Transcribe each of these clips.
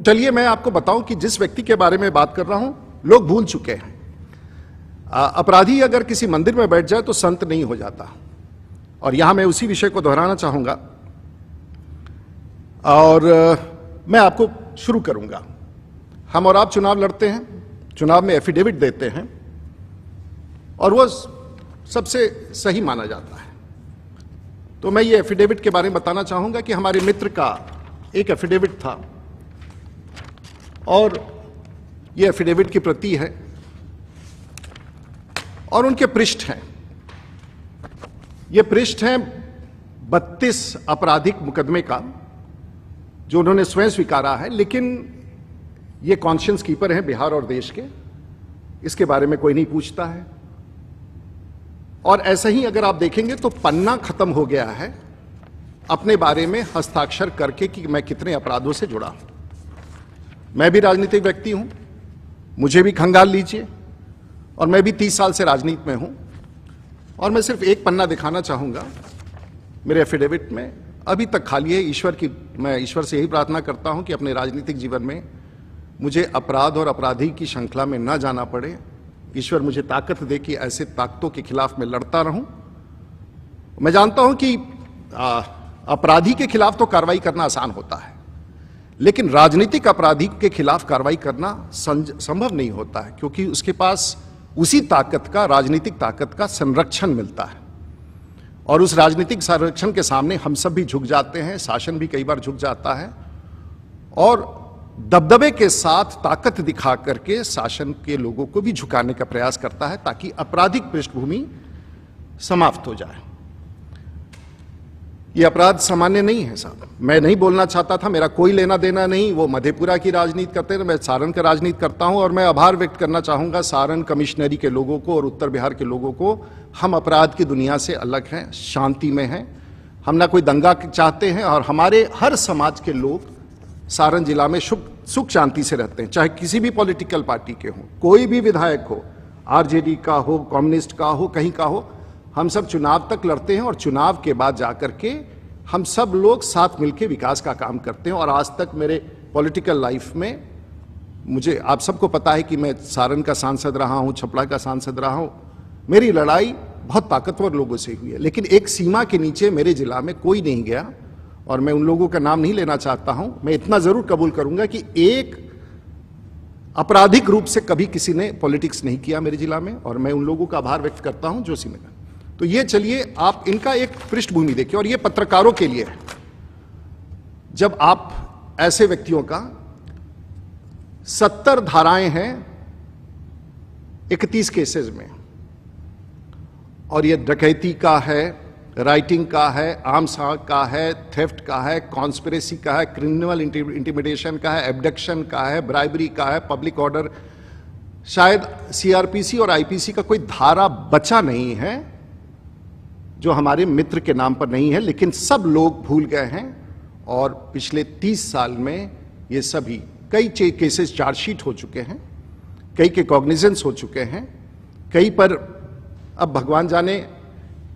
चलिए मैं आपको बताऊं कि जिस व्यक्ति के बारे में बात कर रहा हूं लोग भूल चुके हैं। अपराधी अगर किसी मंदिर में बैठ जाए तो संत नहीं हो जाता, और यहां मैं उसी विषय को दोहराना चाहूंगा और मैं आपको शुरू करूंगा। हम और आप चुनाव लड़ते हैं, चुनाव में एफिडेविट देते हैं और वो सबसे सही माना जाता है। तो मैं ये एफिडेविट के बारे में बताना चाहूंगा कि हमारे मित्र का एक एफिडेविट था और ये एफिडेविट की प्रति है और उनके पृष्ठ हैं। ये पृष्ठ हैं 32 आपराधिक मुकदमे का जो उन्होंने स्वयं स्वीकारा है, लेकिन ये कॉन्शियंस कीपर हैं बिहार और देश के, इसके बारे में कोई नहीं पूछता है। और ऐसा ही अगर आप देखेंगे तो पन्ना खत्म हो गया है अपने बारे में हस्ताक्षर करके कि मैं कितने अपराधों से जुड़ा हूं। मैं भी राजनीतिक व्यक्ति हूं, मुझे भी खंगाल लीजिए, और मैं भी 30 साल से राजनीति में हूं। और मैं सिर्फ एक पन्ना दिखाना चाहूंगा मेरे एफिडेविट में, अभी तक खाली है। मैं ईश्वर से यही प्रार्थना करता हूं कि अपने राजनीतिक जीवन में मुझे अपराध और अपराधी की श्रृंखला में न जाना पड़े। ईश्वर मुझे ताकत दे कि ऐसे ताकतों के खिलाफ मैं लड़ता रहूं। मैं जानता हूं कि अपराधी के खिलाफ तो कार्रवाई करना आसान होता है, लेकिन राजनीतिक अपराधी के खिलाफ कार्रवाई करना संभव नहीं होता है, क्योंकि उसके पास उसी ताकत का, राजनीतिक ताकत का संरक्षण मिलता है। और उस राजनीतिक संरक्षण के सामने हम सब भी झुक जाते हैं, शासन भी कई बार झुक जाता है और दबदबे के साथ ताकत दिखा करके शासन के लोगों को भी झुकाने का प्रयास करता है ताकि आपराधिक पृष्ठभूमि समाप्त हो जाए। ये अपराध सामान्य नहीं है साहब। मैं नहीं बोलना चाहता था, मेरा कोई लेना देना नहीं। वो मधेपुरा की राजनीति करते हैं, मैं सारण का राजनीति करता हूं। और मैं आभार व्यक्त करना चाहूंगा सारण कमिश्नरी के लोगों को और उत्तर बिहार के लोगों को। हम अपराध की दुनिया से अलग हैं, शांति में हैं, हम ना कोई दंगा चाहते हैं। और हमारे हर समाज के लोग सारण जिला में सुख शांति से रहते हैं, चाहे किसी भी पॉलिटिकल पार्टी के हों, कोई भी विधायक हो, आरजेडी का हो, कम्युनिस्ट का हो, कहीं का हो। हम सब चुनाव तक लड़ते हैं और चुनाव के बाद जाकर के हम सब लोग साथ मिलकर विकास का काम करते हैं। और आज तक मेरे पॉलिटिकल लाइफ में मुझे, आप सबको पता है कि मैं सारण का सांसद रहा हूं, छपरा का सांसद रहा हूं। मेरी लड़ाई बहुत ताकतवर लोगों से हुई है, लेकिन एक सीमा के नीचे मेरे जिला में कोई नहीं गया। और मैं उन लोगों का नाम नहीं लेना चाहता हूं। मैं इतना जरूर कबूल करूंगा कि एक आपराधिक रूप से कभी किसी ने पॉलिटिक्स नहीं किया मेरे जिला में, और मैं उन लोगों का आभार व्यक्त करता हूं जो सीमा। तो ये चलिए आप इनका एक पृष्ठभूमि देखिए, और ये पत्रकारों के लिए है। जब आप ऐसे व्यक्तियों का 70 धाराएं हैं 31 केसेस में, और ये डकैती का है, राइटिंग का है, आर्म्स का है, थेफ्ट का है, कॉन्स्पिरेसी का है, क्रिमिनल इंटिमिडेशन का है, एब्डक्शन का है, ब्राइबरी का है, पब्लिक ऑर्डर। शायद सीआरपीसी और आईपीसी का कोई धारा बचा नहीं है जो हमारे मित्र के नाम पर नहीं है, लेकिन सब लोग भूल गए हैं। और पिछले 30 साल में ये सभी कई केसेस चार्जशीट हो चुके हैं, कई के कॉग्निजेंस हो चुके हैं, कई पर अब भगवान जाने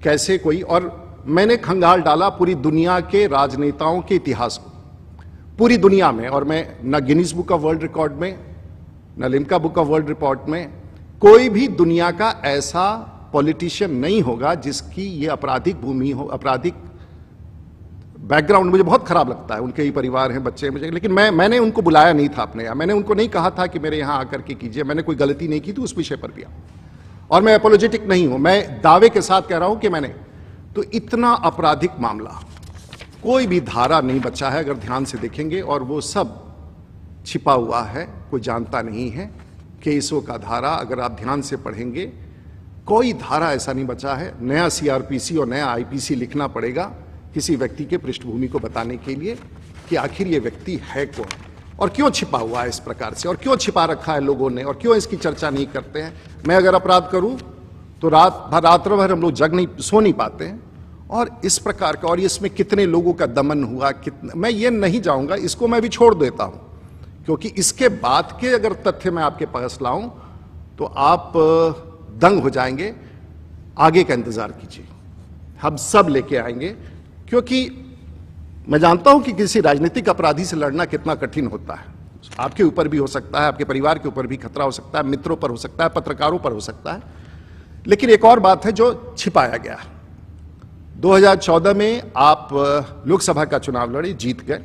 कैसे कोई। और मैंने खंगाल डाला पूरी दुनिया के राजनेताओं के इतिहास को, पूरी दुनिया में। और मैं न Guinness book of world record में, न Limca book of world record में, कोई भी दुनिया का ऐसा पॉलिटिशियन नहीं होगा जिसकी ये आपराधिक भूमि हो, आपराधिक बैकग्राउंड। मुझे बहुत खराब लगता है, उनके ही परिवार हैं, बच्चे हैं मुझे, लेकिन मैंने उनको बुलाया नहीं था अपने यहाँ। मैंने उनको नहीं कहा था कि मेरे यहाँ आकर के कीजिए। मैंने कोई गलती नहीं की थी उस विषय पर भी। और मैं अपोलोजेटिक नहीं हूं, मैं दावे के साथ कह रहा हूं कि मैंने तो इतना आपराधिक मामला, कोई भी धारा नहीं बचा है अगर ध्यान से देखेंगे, और वो सब छिपा हुआ है, कोई जानता नहीं है। केसों का धारा अगर आप ध्यान से पढ़ेंगे, कोई धारा ऐसा नहीं बचा है। नया सीआरपीसी और नया आईपीसी लिखना पड़ेगा किसी व्यक्ति के पृष्ठभूमि को बताने के लिए कि आखिर ये व्यक्ति है कौन और क्यों छिपा हुआ है इस प्रकार से, और क्यों छिपा रखा है लोगों ने, और क्यों इसकी चर्चा नहीं करते हैं। मैं अगर अपराध करूं तो रात्र भर हम लोग सो नहीं पाते हैं। और इस प्रकार का, और इसमें कितने लोगों का दमन हुआ, कितना, मैं ये नहीं जाऊंगा, इसको मैं भी छोड़ देता हूं, क्योंकि इसके बाद के अगर तथ्य मैं आपके पास लाऊं तो आप दंग हो जाएंगे। आगे का इंतजार कीजिए, हम सब लेके आएंगे। क्योंकि मैं जानता हूं कि किसी राजनीतिक अपराधी से लड़ना कितना कठिन होता है। आपके ऊपर भी हो सकता है, आपके परिवार के ऊपर भी खतरा हो सकता है, मित्रों पर हो सकता है, पत्रकारों पर हो सकता है। लेकिन एक और बात है जो छिपाया गया। 2014 में आप लोकसभा का चुनाव लड़े, जीत गए,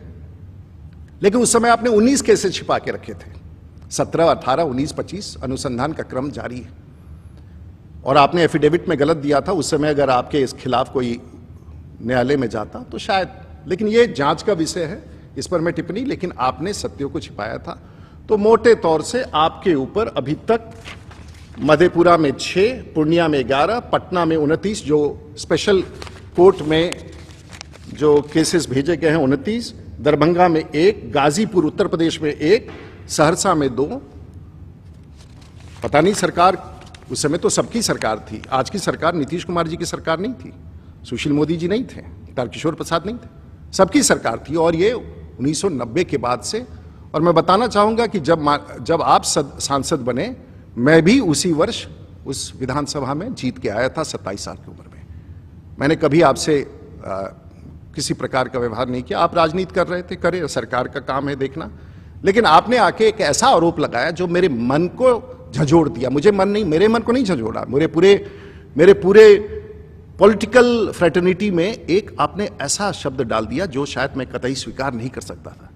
लेकिन उस समय आपने 19 केसेस छिपा के रखे थे। 17, 18, 19, 25 अनुसंधान का क्रम जारी है। और आपने एफिडेविट में गलत दिया था। उस समय अगर आपके इस खिलाफ कोई न्यायालय में जाता तो शायद, लेकिन ये जांच का विषय है, इस पर मैं टिप्पणी, लेकिन आपने सत्यों को छिपाया था। तो मोटे तौर से आपके ऊपर अभी तक मधेपुरा में 6, पूर्णिया में 11, पटना में 29, जो स्पेशल कोर्ट में जो केसेस भेजे गए हैं 29, दरभंगा में 1, गाजीपुर उत्तर प्रदेश में 1, सहरसा में 2। पता नहीं, सरकार उस समय तो सबकी सरकार थी। आज की सरकार नीतीश कुमार जी की सरकार नहीं थी, सुशील मोदी जी नहीं थे, तारकिशोर प्रसाद नहीं थे, सबकी सरकार थी। और ये 1990 के बाद से, और मैं बताना चाहूंगा कि जब आप सांसद बने, मैं भी उसी वर्ष उस विधानसभा में जीत के आया था 27 साल की उम्र में। मैंने कभी आपसे किसी प्रकार का व्यवहार नहीं किया। आप राजनीति कर रहे थे, करे, सरकार का काम है देखना, लेकिन आपने आके एक ऐसा आरोप लगाया जो मेरे मन को झंझोड़ दिया। मुझे मन नहीं, मेरे मन को नहीं झंझोड़ा, मेरे पूरे पॉलिटिकल फ्रेटर्निटी में एक आपने ऐसा शब्द डाल दिया जो शायद मैं कतई स्वीकार नहीं कर सकता था।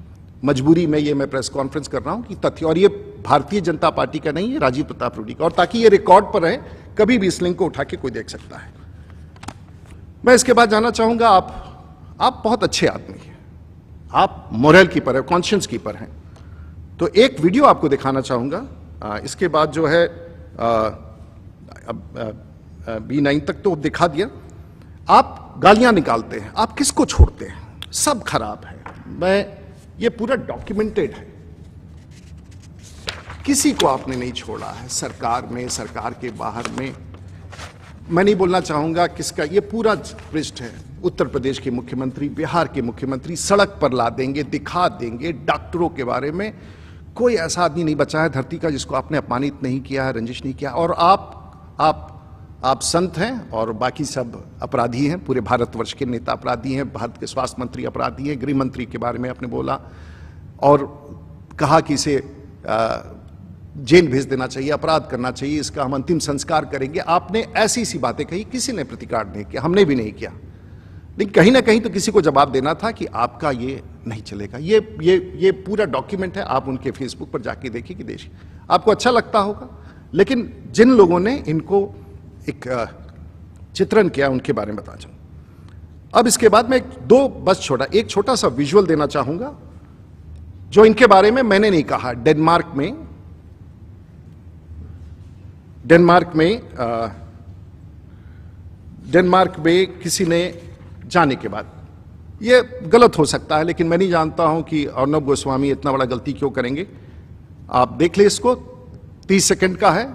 मजबूरी में ये मैं प्रेस कॉन्फ्रेंस कर रहा हूं कि तथ्य, और ये भारतीय जनता पार्टी का नहीं है, राजीव प्रताप रूडी का, और ताकि ये रिकॉर्ड पर रहे, कभी भी इस लिंक को उठा के कोई देख सकता है। मैं इसके बाद जानना चाहूंगा, आप बहुत अच्छे आदमी हैं, आप मोरल कीपर है, कॉन्शियंस कीपर हैं। तो एक वीडियो आपको दिखाना चाहूंगा। इसके बाद जो है B9 तक तो दिखा दिया। आप गालियां निकालते हैं, आप किसको छोड़ते हैं? सब खराब है। ये पूरा डॉक्यूमेंटेड है, किसी को आपने नहीं छोड़ा है, सरकार में, सरकार के बाहर में। मैं नहीं बोलना चाहूंगा किसका, ये पूरा पृष्ठ है। उत्तर प्रदेश के मुख्यमंत्री, बिहार के मुख्यमंत्री सड़क पर ला देंगे, दिखा देंगे। डॉक्टरों के बारे में कोई ऐसा आदमी नहीं बचा है धरती का जिसको आपने अपमानित नहीं किया है, रंजिश नहीं किया। और आप संत हैं और बाकी सब अपराधी हैं। पूरे भारतवर्ष के नेता अपराधी हैं। भारत के स्वास्थ्य मंत्री अपराधी हैं। गृह मंत्री के बारे में आपने बोला और कहा कि इसे जेल भेज देना चाहिए, अपराध करना चाहिए, इसका हम अंतिम संस्कार करेंगे। आपने ऐसी सी बातें कही, किसी ने प्रतिकार नहीं किया, हमने भी नहीं किया। लेकिन कहीं ना कहीं तो किसी को जवाब देना था कि आपका ये नहीं चलेगा। ये पूरा डॉक्यूमेंट है, आप उनके फेसबुक पर जाके देखिए कि देश, आपको अच्छा लगता होगा। लेकिन जिन लोगों ने इनको एक चित्रण किया, उनके बारे में बता चाहूं। अब इसके बाद मैं एक छोटा सा विजुअल देना चाहूंगा जो इनके बारे में मैंने नहीं कहा। डेनमार्क में किसी ने जाने के बाद, ये गलत हो सकता है लेकिन मैं नहीं जानता हूं कि अर्नब गोस्वामी इतना बड़ा गलती क्यों करेंगे। आप देख ले इसको, 30 सेकंड का है,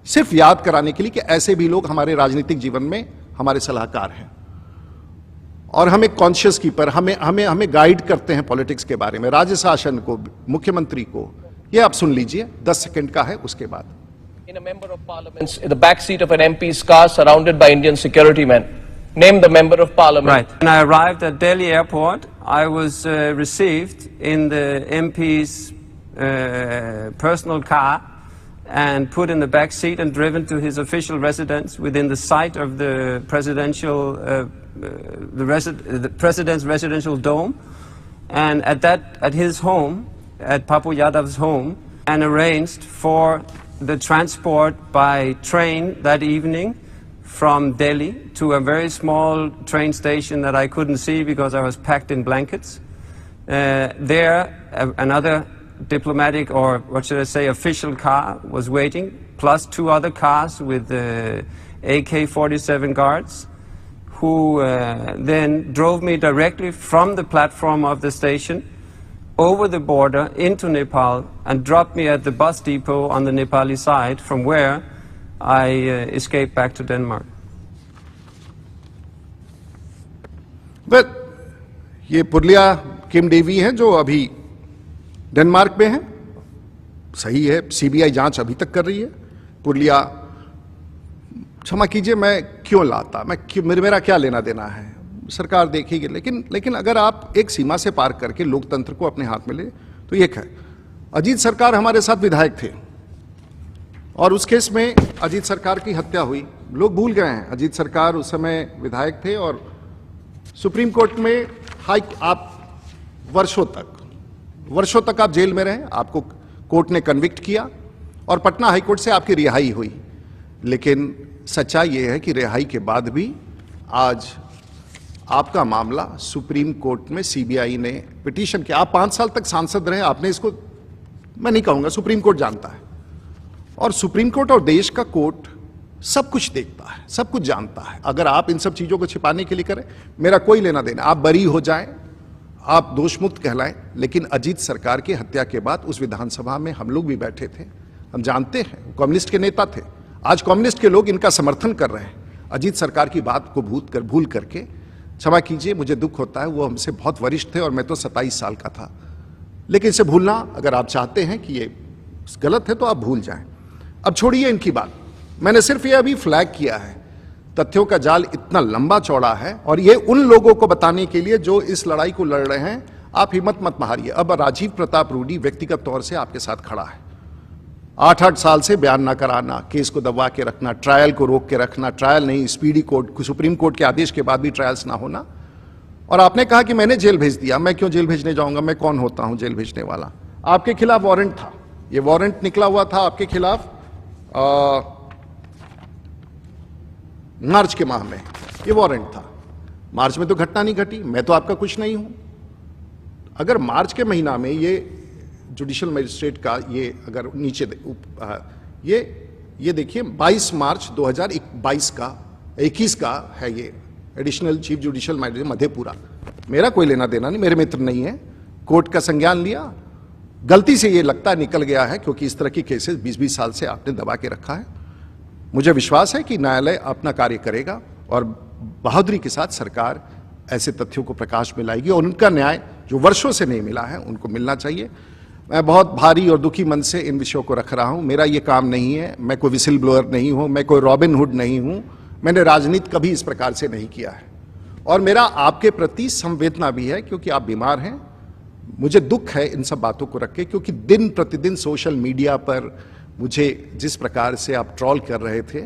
सिर्फ याद कराने के लिए कि ऐसे भी लोग हमारे राजनीतिक जीवन में हमारे सलाहकार हैं और हमें कॉन्शियस कीपर, हमें गाइड करते हैं पॉलिटिक्स के बारे में, राज्य शासन को, मुख्यमंत्री को। ये आप सुन लीजिए, 10 सेकंड का है। उसके बाद In a member of parliament, in the back seat of an MP's car, surrounded by Indian security men. Name the member of parliament. Right. When I arrived at Delhi airport, I was received in the MP's personal car and put in the back seat and driven to his official residence within the sight of the president's residential dome, and at his home, at Papu Yadav's home, and arranged for the transport by train that evening from Delhi to a very small train station that I couldn't see because I was packed in blankets. Another diplomatic, or what should I say, official car was waiting, plus 2 other cars with AK-47 guards, who then drove me directly from the platform of the station over the border into Nepal and dropped me at the bus depot on the Nepali side, from where I escaped back to Denmark. But ये पुरलिया किम Davy हैं जो अभी Denmark में है। सही है, CBI जांच अभी तक कर रही है। पुरलिया, क्षमा कीजिए, मैं क्यों लाता, मेरा क्या लेना देना है, सरकार देखेगी। लेकिन अगर आप एक सीमा से पार करके लोकतंत्र को अपने हाथ में ले तो ये है। अजीत सरकार हमारे साथ विधायक थे और उस केस में अजीत सरकार की हत्या हुई। लोग भूल गए हैं, अजीत सरकार उस समय विधायक थे और सुप्रीम कोर्ट में आप वर्षों तक आप जेल में रहे, आपको कोर्ट ने कन्विक्ट किया और पटना हाईकोर्ट से आपकी रिहाई हुई। लेकिन सच्चाई यह है कि रिहाई के बाद भी आज आपका मामला सुप्रीम कोर्ट में सीबीआई ने पिटीशन किया। आप 5 साल तक सांसद रहे, आपने इसको, मैं नहीं कहूंगा, सुप्रीम कोर्ट जानता है और सुप्रीम कोर्ट और देश का कोर्ट सब कुछ देखता है, सब कुछ जानता है। अगर आप इन सब चीजों को छिपाने के लिए करें, मेरा कोई लेना देना, आप बरी हो जाएं, आप दोषमुक्त कहलाएं। लेकिन अजीत सरकार की हत्या के बाद उस विधानसभा में हम लोग भी बैठे थे, हम जानते हैं, कम्युनिस्ट के नेता थे। आज कम्युनिस्ट के लोग इनका समर्थन कर रहे हैं अजीत सरकार की बात को भूल करके। क्षमा कीजिए, मुझे दुख होता है, वो हमसे बहुत वरिष्ठ थे और मैं तो 27 साल का था। लेकिन इसे भूलना, अगर आप चाहते हैं कि ये गलत है तो आप भूल जाएं। अब छोड़िए इनकी बात, मैंने सिर्फ ये अभी फ्लैग किया है। तथ्यों का जाल इतना लंबा चौड़ा है और ये उन लोगों को बताने के लिए जो इस लड़ाई को लड़ रहे हैं। आप हिम्मत मत हारिए। अब राजीव प्रताप रूडी व्यक्तिगत तौर से आपके साथ खड़ा है। 8 साल से बयान ना कराना, केस को दबा के रखना, ट्रायल को रोक के रखना, ट्रायल नहीं, स्पीडी कोर्ट, सुप्रीम कोर्ट के आदेश के बाद भी ट्रायल्स ना होना। और आपने कहा कि मैंने जेल भेज दिया। मैं क्यों जेल भेजने जाऊंगा? मैं कौन होता हूं जेल भेजने वाला? आपके खिलाफ वारंट था, ये वारंट निकला हुआ था आपके खिलाफ मार्च के माह में, ये वारंट था। मार्च में तो घटना नहीं घटी, मैं तो आपका कुछ नहीं हूं। अगर मार्च के महीना में ये जुडिशियल मजिस्ट्रेट का ये अगर नीचे ये देखिए 22 मार्च 2021 का है, ये additional chief judicial magistrate Madhepura. मेरा कोई लेना देना नहीं, मेरे मित्र नहीं है। कोर्ट का संज्ञान लिया, गलती से ये लगता निकल गया है, क्योंकि इस तरह की केसेस 20-20 साल से आपने दबा के रखा है। मुझे विश्वास है कि न्यायालय अपना कार्य करेगा और बहादुरी के साथ सरकार ऐसे तथ्यों को प्रकाश में लाएगी और उनका न्याय जो वर्षों से नहीं मिला है उनको मिलना चाहिए। मैं बहुत भारी और दुखी मन से इन विषयों को रख रहा हूं। मेरा ये काम नहीं है, मैं कोई विसिल ब्लोअर नहीं हूं, मैं कोई रॉबिन हुड नहीं हूं, मैंने राजनीति कभी इस प्रकार से नहीं किया है। और मेरा आपके प्रति संवेदना भी है, क्योंकि आप बीमार हैं। मुझे दुख है इन सब बातों को रख के, क्योंकि दिन प्रतिदिन सोशल मीडिया पर मुझे जिस प्रकार से आप ट्रोल कर रहे थे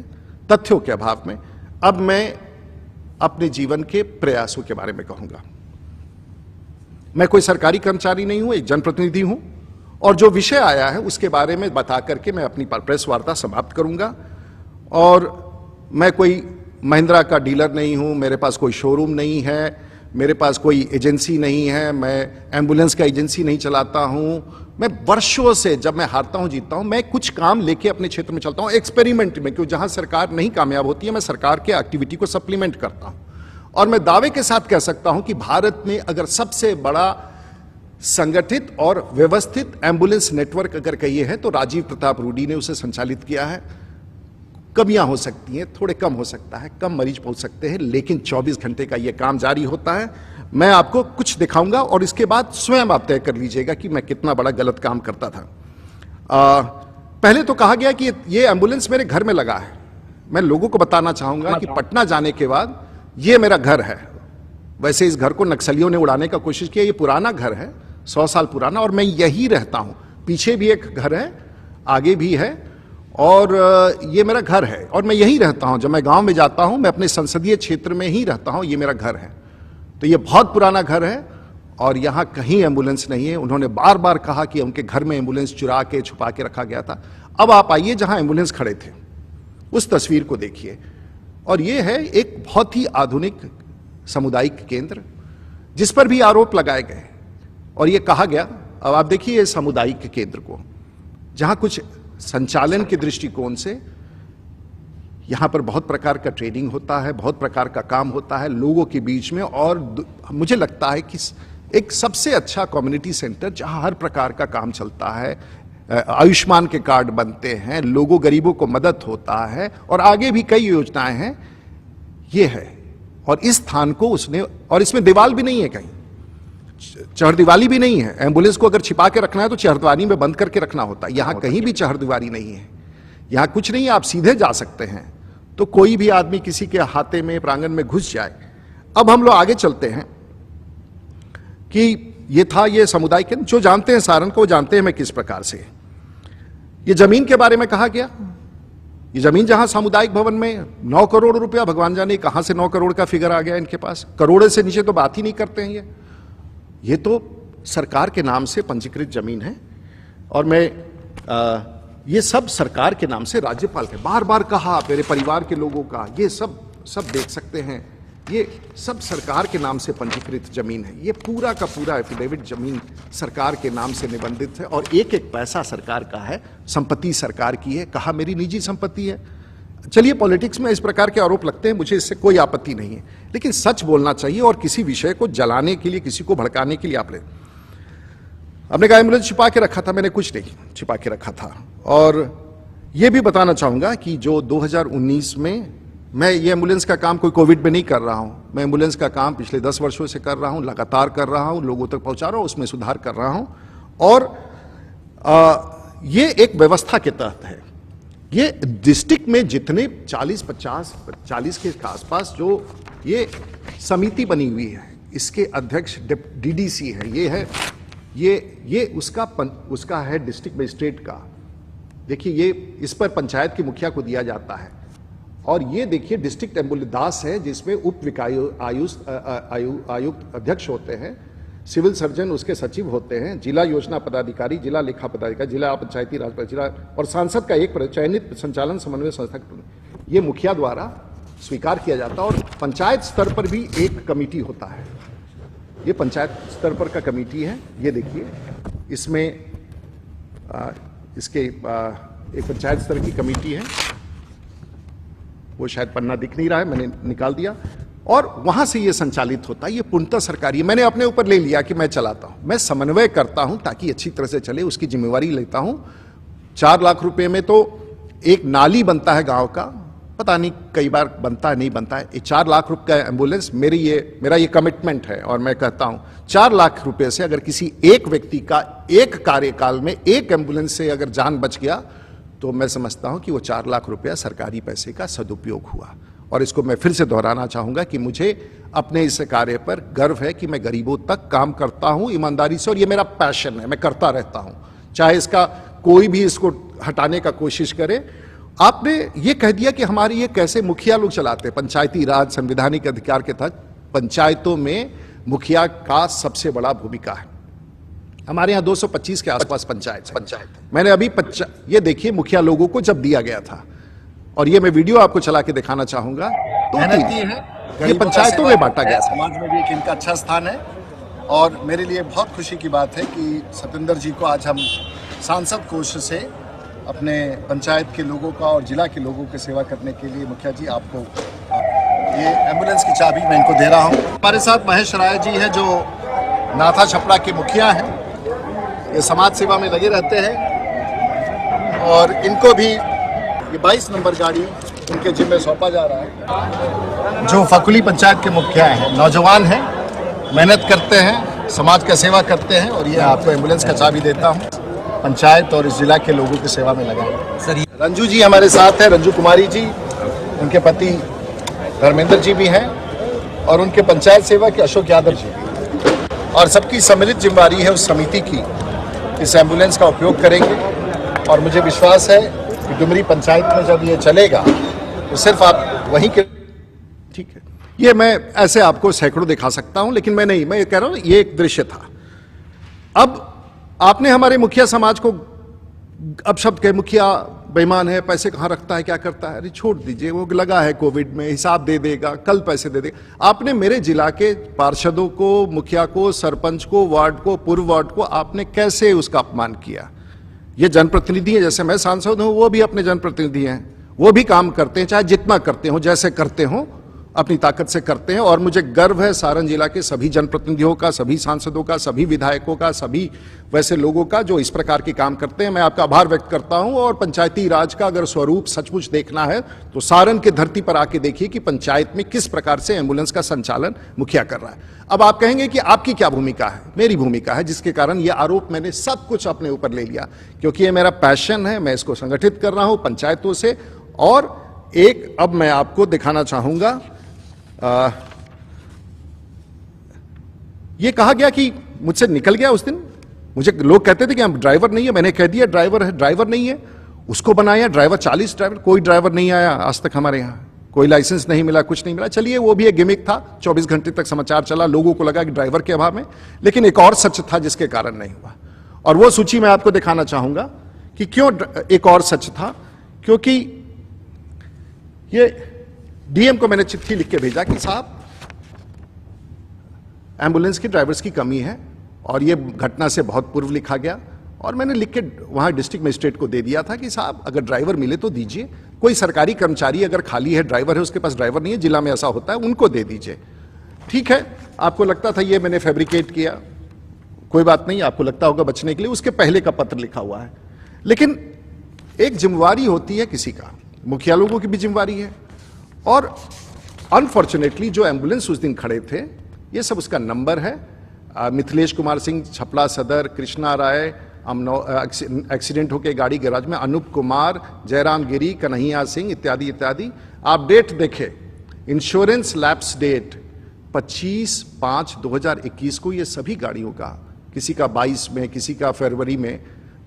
तथ्यों के अभाव में, अब मैं अपने जीवन के प्रयासों के बारे में कहूंगा। मैं कोई सरकारी कर्मचारी नहीं हूं, एक जनप्रतिनिधि हूं और जो विषय आया है उसके बारे में बता करके मैं अपनी प्रेस वार्ता समाप्त करूंगा। और मैं कोई महिंद्रा का डीलर नहीं हूं, मेरे पास कोई शोरूम नहीं है, मेरे पास कोई एजेंसी नहीं है, मैं एम्बुलेंस का एजेंसी नहीं चलाता हूं। मैं वर्षों से, जब मैं हारता हूं जीतता हूं, मैं कुछ काम लेके अपने क्षेत्र में चलता हूं, एक्सपेरिमेंट में, क्योंकि जहां सरकार नहीं कामयाब होती है मैं सरकार के एक्टिविटी को सप्लीमेंट करता हूं। और मैं दावे के साथ कह सकता हूं कि भारत में अगर सबसे बड़ा संगठित और व्यवस्थित एम्बुलेंस नेटवर्क अगर कहिए है तो राजीव प्रताप रूडी ने उसे संचालित किया है। कमियां हो सकती हैं, थोड़े कम हो सकता है, कम मरीज पहुंच सकते हैं, लेकिन 24 घंटे का यह काम जारी होता है। मैं आपको कुछ दिखाऊंगा और इसके बाद स्वयं आप तय कर लीजिएगा कि मैं कितना बड़ा गलत काम करता था। पहले तो कहा गया कि ये एम्बुलेंस मेरे घर में लगा है। मैं लोगों को बताना चाहूंगा कि पटना जाने के बाद ये मेरा घर है। वैसे इस घर को नक्सलियों ने उड़ाने का कोशिश किया, ये पुराना घर है, 100 साल पुराना, और मैं यही रहता हूं। पीछे भी एक घर है, आगे भी है, और ये मेरा घर है और मैं यही रहता हूं। जब मैं गांव में जाता हूं, मैं अपने संसदीय क्षेत्र में ही रहता हूं, ये मेरा घर है। तो ये बहुत पुराना घर है और यहां कहीं एम्बुलेंस नहीं है। उन्होंने बार बार कहा कि उनके घर में एम्बुलेंस चुरा के छुपा के रखा गया था। अब आप आइए जहां एम्बुलेंस खड़े थे, उस तस्वीर को देखिए। और ये है एक बहुत ही आधुनिक सामुदायिक केंद्र जिस पर भी आरोप लगाए गए और ये कहा गया। अब आप देखिए सामुदायिक केंद्र को, जहां कुछ संचालन के दृष्टिकोण से यहां पर बहुत प्रकार का ट्रेनिंग होता है, बहुत प्रकार का काम होता है लोगों के बीच में। और मुझे लगता है कि एक सबसे अच्छा कम्युनिटी सेंटर जहां हर प्रकार का काम चलता है, आयुष्मान के कार्ड बनते हैं, लोगों गरीबों को मदद होता है और आगे भी कई योजनाएं हैं, ये है। और इस स्थान को उसने, और इसमें दीवार भी नहीं है, कहीं चहरदीवारी भी नहीं है। एम्बुलेंस को अगर छिपा के रखना है तो चहरदीवारी में बंद करके रखना होता है। यहां कहीं भी चहरदीवारी नहीं है, यहां कुछ नहीं है, आप सीधे जा सकते हैं। तो कोई भी आदमी किसी के हाथे में प्रांगण में घुस जाए। अब हम लोग आगे चलते हैं कि ये था ये समुदाय के, जो जानते हैं सारण को जानते हैं मैं किस प्रकार से। ये जमीन के बारे में कहा गया, ये जमीन जहां सामुदायिक भवन में 9 करोड़ रुपया, भगवान जाने कहां से 9 करोड़ का फिगर आ गया इनके पास। करोड़े से नीचे तो बात ही नहीं करते हैं ये तो सरकार के नाम से पंजीकृत जमीन है। और मैं ये सब सरकार के नाम से, राज्यपाल के बार बार कहा, मेरे परिवार के लोगों का, ये सब देख सकते हैं, ये सब सरकार के नाम से पंजीकृत जमीन है। ये पूरा का पूरा एफिडेविट जमीन सरकार के नाम से निबंधित है और एक एक पैसा सरकार का है, संपत्ति सरकार की है। कहा मेरी निजी संपत्ति है। चलिए, पॉलिटिक्स में इस प्रकार के आरोप लगते हैं, मुझे इससे कोई आपत्ति नहीं है, लेकिन सच बोलना चाहिए। और किसी विषय को जलाने के लिए, किसी को भड़काने के लिए आपने कहा एम्बुलेंस छिपा के रखा था, मैंने कुछ नहीं छिपा के रखा था। और यह भी बताना चाहूंगा कि जो 2019 में मैं ये एम्बुलेंस का काम कोई कोविड में नहीं कर रहा हूं, मैं एम्बुलेंस का काम पिछले 10 वर्षों से कर रहा हूं, लगातार कर रहा हूं, लोगों तक पहुंचा रहा हूं, उसमें सुधार कर रहा हूं। और ये एक व्यवस्था के तहत है। ये डिस्ट्रिक्ट में जितने 40 के आसपास जो ये समिति बनी हुई है, इसके अध्यक्ष डीडीसी है, ये उसका है डिस्ट्रिक्ट मजिस्ट्रेट का। देखिए, ये इस पर पंचायत के मुखिया को दिया जाता है। और ये देखिए डिस्ट्रिक्ट एम्बुलेंस दास है, जिसमें उप आयुक्त अध्यक्ष होते हैं, सिविल सर्जन उसके सचिव होते हैं, जिला योजना पदाधिकारी, जिला लेखा पदाधिकारी, जिला पंचायती राज, जिला और सांसद का एक चयनित संचालन समन्वय संस्था, ये मुखिया द्वारा स्वीकार किया जाता है। और पंचायत स्तर पर भी एक कमेटी होता है, ये पंचायत स्तर पर का कमेटी है। ये देखिए, इसमें एक पंचायत स्तर की कमेटी है, वो शायद पन्ना दिख नहीं रहा है, मैंने निकाल दिया। और वहां से ये संचालित होता है, ये पूर्णतः सरकारी। मैंने अपने ऊपर ले लिया कि मैं चलाता हूं, मैं समन्वय करता हूं ताकि अच्छी तरह से चले, उसकी जिम्मेवारी लेता हूं। 4 लाख रुपए में तो एक नाली बनता है गांव का, पता नहीं कई बार बनता है नहीं बनता है। 4 लाख रुपए का एम्बुलेंस मेरा ये कमिटमेंट है। और मैं कहता हूं 4 लाख रुपए से अगर किसी एक व्यक्ति का एक कार्यकाल में एक एम्बुलेंस से अगर जान बच गया, तो मैं समझता हूं कि वो 4 लाख रुपया सरकारी पैसे का सदुपयोग हुआ। और इसको मैं फिर से दोहराना चाहूंगा कि मुझे अपने इस कार्य पर गर्व है कि मैं गरीबों तक काम करता हूं ईमानदारी से, और ये मेरा पैशन है, मैं करता रहता हूं, चाहे इसका कोई भी इसको हटाने का कोशिश करे। आपने ये कह दिया कि हमारे ये कैसे मुखिया लोग चलाते हैं। पंचायती राज संवैधानिक अधिकार के तहत पंचायतों में मुखिया का सबसे बड़ा भूमिका है। हमारे यहाँ 225 के आसपास पंचायत। मैंने अभी ये देखिए मुखिया लोगों को जब दिया गया था, और ये मैं वीडियो आपको चला के दिखाना चाहूंगा, तो ये पंचायतों में बांटा गया। समाज में भी एक इनका अच्छा स्थान है। और मेरे लिए बहुत खुशी की बात है कि सतेंद्र जी को आज हम सांसद कोष से अपने पंचायत के लोगों का और जिला के लोगों की सेवा करने के लिए, मुखिया जी आपको ये एम्बुलेंस की चाबी मैं इनको दे रहा हूँ। हमारे साथ महेश राय जी हैं, जो नाथा छपरा के मुखिया हैं, ये समाज सेवा में लगे रहते हैं। और इनको भी ये 22 नंबर गाड़ी उनके जिम्मे सौंपा जा रहा है। जो फकुली पंचायत के मुखिया हैं, नौजवान हैं, मेहनत करते हैं, समाज का सेवा करते हैं। और ये आपको एम्बुलेंस का चाबी देता हूँ, पंचायत और इस जिला के लोगों की सेवा में लगा है। रंजू जी हमारे साथ है, रंजू कुमारी जी, उनके पति धर्मेंद्र जी भी हैं, और उनके पंचायत सेवा के अशोक यादव जी भी। और सबकी सम्मिलित जिम्मेदारी है उस समिति की, इस एम्बुलेंस का उपयोग करेंगे। और मुझे विश्वास है कि डुमरी पंचायत में जब ये चलेगा तो सिर्फ आप वहीं के, ठीक है, ये मैं ऐसे आपको सैकड़ों दिखा सकता हूं, लेकिन मैं ये कह रहा हूं ये एक दृश्य था। अब आपने हमारे मुखिया समाज को अपशब्द के, मुखिया बेईमान है, पैसे कहां रखता है, क्या करता है, अरे छोड़ दीजिए, वो लगा है कोविड में, हिसाब दे देगा, कल पैसे दे देगा। आपने मेरे जिला के पार्षदों को, मुखिया को, सरपंच को, वार्ड को, पूर्व वार्ड को आपने कैसे उसका अपमान किया। ये जनप्रतिनिधि है, जैसे मैं सांसद हूं, वो भी अपने जनप्रतिनिधि हैं, वो भी काम करते हैं, चाहे जितना करते हो, जैसे करते हो, अपनी ताकत से करते हैं। और मुझे गर्व है सारण जिला के सभी जनप्रतिनिधियों का, सभी सांसदों का, सभी विधायकों का, सभी वैसे लोगों का जो इस प्रकार के काम करते हैं। मैं आपका आभार व्यक्त करता हूं। और पंचायती राज का अगर स्वरूप सचमुच देखना है तो सारण की धरती पर आके देखिए कि पंचायत में किस प्रकार से एम्बुलेंस का संचालन मुखिया कर रहा है। अब आप कहेंगे कि आपकी क्या भूमिका है, मेरी भूमिका है, जिसके कारण यह आरोप मैंने सब कुछ अपने ऊपर ले लिया, क्योंकि ये मेरा पैशन है, मैं इसको संगठित कर रहा हूं पंचायतों से। और एक अब मैं आपको दिखाना चाहूंगा, ये कहा गया कि मुझसे निकल गया उस दिन। मुझे लोग कहते थे कि हम ड्राइवर नहीं है, मैंने कह दिया ड्राइवर है, ड्राइवर नहीं है, उसको बनाया ड्राइवर। 40 ड्राइवर, कोई ड्राइवर नहीं आया आज तक हमारे यहाँ, कोई लाइसेंस नहीं मिला, कुछ नहीं मिला। चलिए वो भी एक गिमिक था, 24 घंटे तक समाचार चला, लोगों को लगा कि ड्राइवर के अभाव में। लेकिन एक और सच था जिसके कारण नहीं हुआ, और वो सूची मैं आपको दिखाना चाहूंगा कि क्यों एक और सच था। क्योंकि ये डीएम को मैंने चिट्ठी लिख के भेजा कि साहब एम्बुलेंस की ड्राइवर्स की कमी है, और ये घटना से बहुत पूर्व लिखा गया, और मैंने लिख के वहां डिस्ट्रिक्ट मजिस्ट्रेट को दे दिया था कि साहब अगर ड्राइवर मिले तो दीजिए, कोई सरकारी कर्मचारी अगर खाली है, ड्राइवर है, उसके पास ड्राइवर नहीं है, जिला में ऐसा होता है, उनको दे दीजिए। ठीक है, आपको लगता था ये मैंने फैब्रिकेट किया, कोई बात नहीं, आपको लगता होगा बचने के लिए, उसके पहले का पत्र लिखा हुआ है। लेकिन एक जिम्मेवारी होती है किसी का, मुखिया लोगों की भी जिम्मेवारी है, और अनफॉर्चुनेटली जो एम्बुलेंस उस दिन खड़े थे, ये सब उसका नंबर है। मिथिलेश कुमार सिंह छपला सदर, कृष्णा राय एक्सीडेंट होके गाड़ी गैराज में, अनूप कुमार, जयराम गिरी, कन्हैया सिंह इत्यादि इत्यादि। आप डेट देखें, इंश्योरेंस लैप्स डेट 25/5/2021 को ये सभी गाड़ियों का, किसी का 22 में, किसी का फरवरी में,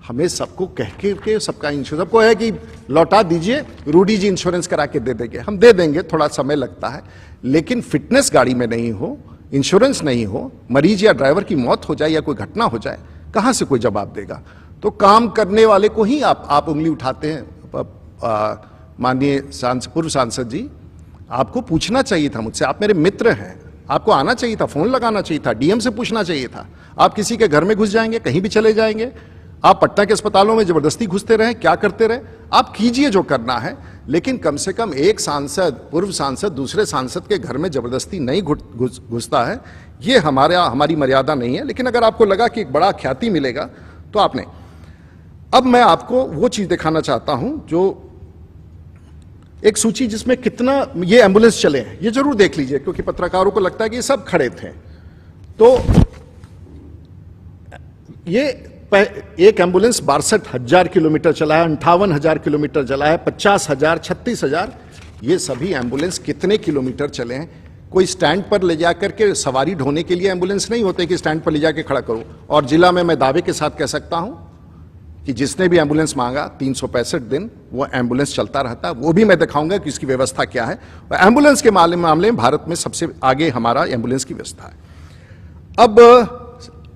हमें सबको कह के सबका इंश्योरेंस, सबको है कि लौटा दीजिए, रूडी जी इंश्योरेंस करा के दे देंगे। हम दे देंगे, थोड़ा समय लगता है, लेकिन फिटनेस गाड़ी में नहीं हो, इंश्योरेंस नहीं हो, मरीज या ड्राइवर की मौत हो जाए या कोई घटना हो जाए, कहां से कोई जवाब देगा? तो काम करने वाले को ही आप उंगली उठाते हैं। माननीय पूर्व सांसद जी, आपको पूछना चाहिए था मुझसे, आप मेरे मित्र हैं, आपको आना चाहिए था, फोन लगाना चाहिए था, डीएम से पूछना चाहिए था। आप किसी के घर में घुस जाएंगे, कहीं भी चले जाएंगे, आप पटना के अस्पतालों में जबरदस्ती घुसते रहे, क्या करते रहे, आप कीजिए जो करना है, लेकिन कम से कम एक सांसद, पूर्व सांसद दूसरे सांसद के घर में जबरदस्ती नहीं घुसता है, ये हमारी मर्यादा नहीं है। लेकिन अगर आपको लगा कि एक बड़ा ख्याति मिलेगा तो आपने, अब मैं आपको वो चीज दिखाना चाहता हूं, जो एक सूची जिसमें कितना ये एम्बुलेंस चले हैं, ये जरूर देख लीजिए, क्योंकि पत्रकारों को लगता है कि ये सब खड़े थे। तो ये एक एम्बुलेंस 62,000 किलोमीटर चला है, 58,000 किलोमीटर चला है, 50,000, 36,000, ये सभी एम्बुलेंस कितने किलोमीटर चले हैं? कोई स्टैंड पर ले जाकर के सवारी ढोने के लिए एम्बुलेंस नहीं होते कि स्टैंड पर ले जाकर खड़ा करो। और जिला में मैं दावे के साथ कह सकता हूं कि जिसने भी एम्बुलेंस मांगा 365 दिन वो एम्बुलेंस चलता रहता है। वो भी मैं दिखाऊंगा कि इसकी व्यवस्था क्या है। एम्बुलेंस के मामले में भारत में सबसे आगे हमारा एम्बुलेंस की व्यवस्था है। अब